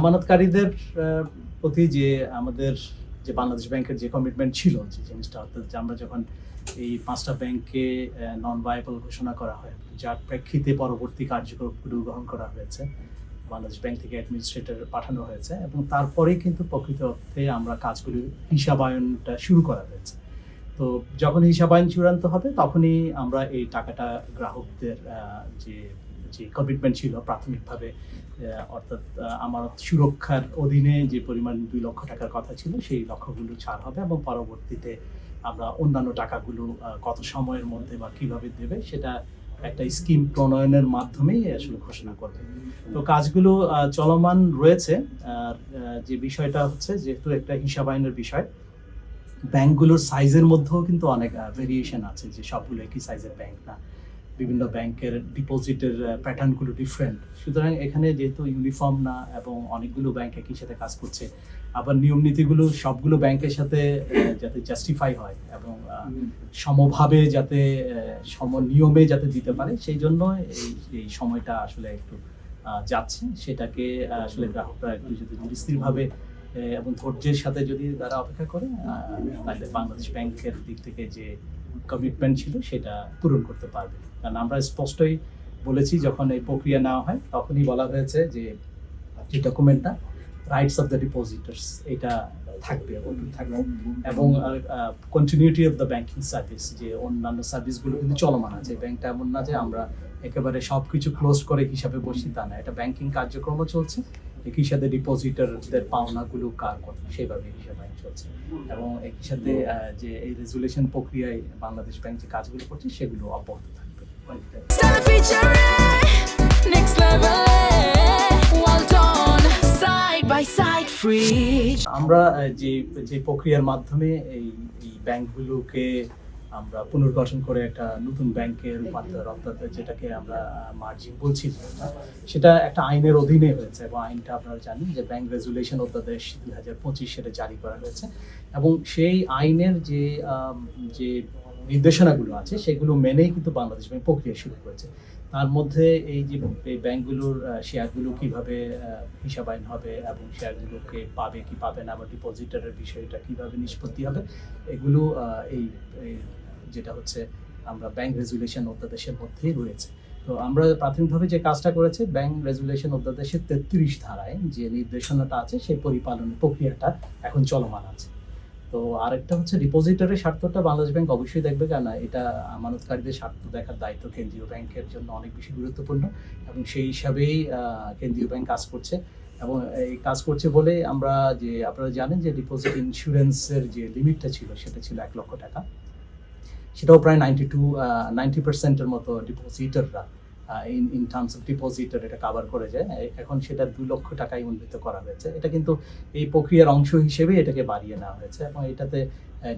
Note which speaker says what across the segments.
Speaker 1: আমানতকারীদের প্রতি যে আমাদের যে বাংলাদেশ ব্যাংকের যে কমিটমেন্ট ছিল, যে জিনিসটা অর্থাৎ যে আমরা যখন এই ৫টা ব্যাংককে নন ভায়াবল ঘোষণা করা হয়, যার প্রেক্ষিতে পরবর্তী কার্যক্রমগুলো গ্রহণ করা হয়েছে, বাংলাদেশ ব্যাংক থেকে অ্যাডমিনিস্ট্রেটর পাঠানো হয়েছে এবং তারপরেই কিন্তু প্রকৃত অর্থে আমরা কাজগুলো হিসাবায়নটা শুরু করা হয়েছে। তো যখন হিসাবায়ন চূড়ান্ত হবে তখনই আমরা এই টাকাটা গ্রাহকদের যে যে কমিটমেন্ট ছিল প্রাথমিকভাবে, অর্থাৎ আমানত সুরক্ষার অধীনে যে পরিমাণ ২ লক্ষ টাকার কথা ছিল সেই লক্ষ্যগুলো ছাড় হবে এবং পরবর্তীতে আমরা অন্যান্য টাকাগুলো কত সময়ের মধ্যে বা কিভাবে দেবে সেটা একটা স্কিম প্রণয়নের মাধ্যমেই আসলে ঘোষণা করবে। তো কাজগুলো চলমান রয়েছে। আর যে বিষয়টা হচ্ছে, যেহেতু একটা হিসাবায়নের বিষয়, ব্যাংকগুলোর সাইজের মধ্যেও কিন্তু অনেক ভেরিয়েশন আছে, যে সবগুলো একই সাইজের ব্যাংক না, বিভিন্ন ব্যাংকের ডিপোজিটের প্যাটার্নগুলো ডিফারেন্ট। সুতরাং এখানে যেহেতু ইউনিফর্ম না এবং অনেকগুলো ব্যাংক একই সাথে কাজ করছে, আবার নিয়ম নীতিগুলো সবগুলো ব্যাংকের সাথে যাতে জাস্টিফাই হয় এবং সমভাবে যাতে সম নিয়মে যাতে দিতে পারে, সেই জন্য এই সময়টা আসলে একটু যাচ্ছে। সেটাকে আসলে গ্রাহকরা একটু যদি স্থিরভাবে এবং ধৈর্যের সাথে যদি তারা অপেক্ষা করে, তাহলে বাংলাদেশ ব্যাংকের দিক থেকে যে কমিটমেন্ট ছিল সেটা পূরণ করতে পারবে। কারণ আমরা স্পষ্টই বলেছি, যখন এই প্রক্রিয়া নেওয়া হয় তখনই বলা হয়েছে যে ডকুমেন্টটা রাইটস অফ দ্য ডিপোজিটার্স এটা থাকবে এবং continuity of the banking service, যে অন্যান্য সার্ভিসগুলো কিন্তু চলমান আছে। ব্যাংকটা এমন না যে আমরা একেবারে সব কিছু ক্লোজ করে হিসাবে বসি, তা না, এটা ব্যাংকিং কার্যক্রমও চলছে, একই সাথে ডিপোজিটারদের পাওনাগুলো কার কথা সেভাবে হিসাবে চলছে এবং একই সাথে যে এই রেজুলেশন প্রক্রিয়ায় বাংলাদেশ ব্যাংক যে কাজগুলো করছে সেগুলো অব্যাহত থাকবে। আমরা যে প্রক্রিয়ার মাধ্যমে এই ব্যাংকগুলোকে আমরা পুনর্গঠন করে একটা নতুন ব্যাংকে রূপান্তর, অর্থাৎ যেটাকে আমরা মার্জিং বলছি, সেটা একটা আইনের অধীনে হয়েছে এবং আইনটা আপনারা জানেন যে ব্যাংক রেজুলেশন অধ্যাদেশ ২০২৫ সেটা জারি করা হয়েছে এবং সেই আইনের যে নির্দেশনাগুলো আছে সেগুলো মেনেই কিন্তু বাংলাদেশ ব্যাংক প্রক্রিয়া শুরু করেছে। তার মধ্যে এই যে ব্যাংকগুলোর শেয়ারগুলো কিভাবে হিসাবায়ন হবে এবং শেয়ারগুলোকে পাবে কি পাবে না, বা ডিপোজিটারের বিষয়টা কিভাবে নিষ্পত্তি হবে, এগুলো এই যেটা হচ্ছে আমরা ব্যাংক রেজুলেশন অধ্যাদেশের মধ্যেই রয়েছে। তো আমরা প্রাথমিকভাবে যে কাজটা করেছে, ব্যাংক রেজুলেশন অধ্যাদেশের ৩৩ ধারায় যে নির্দেশনাটা আছে সেই পরিপালনের প্রক্রিয়াটা এখন চলমান আছে। তো আরেকটা হচ্ছে ডিপোজিটরের স্বার্থটা বাংলাদেশ ব্যাংক অবশ্যই দেখবে, কেন এটা আমানতকারীদের স্বার্থ দেখার দায়িত্ব কেন্দ্রীয় ব্যাংকের জন্য অনেক বেশি গুরুত্বপূর্ণ এবং সেই হিসাবেই কেন্দ্রীয় ব্যাংক কাজ করছে এবং এই কাজ করছে বলে আমরা, যে আপনারা জানেন যে ডিপোজিট ইন্স্যুরেন্সের যে লিমিটটা ছিল সেটা ছিল ১ লক্ষ টাকা, সেটাও প্রায় 90% মতো ডিপোজিটররা ইন টার্মস অফ ডিপোজিটর এটা কভার করে যায়। এখন সেটা ২ লক্ষ টাকায় উন্নীত করা হয়েছে। এটা কিন্তু এই প্রক্রিয়ার অংশ হিসেবে এটাকে বাড়িয়ে নেওয়া হয়েছে এবং এটাতে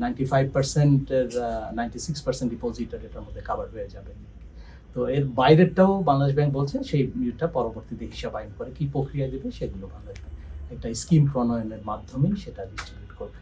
Speaker 1: 96% ডিপোজিটর এটার মধ্যে কভার হয়ে যাবে। তো এর বাইরেরটাও বাংলাদেশ ব্যাংক বলছে সেই মিউটটা পরবর্তীতে হিসাবায়ন করে কি প্রক্রিয়া দেবে সেগুলো বাংলাদেশ ব্যাংক একটা স্কিম প্রণয়নের মাধ্যমেই সেটা ডিস্ট্রিবিউট করবে।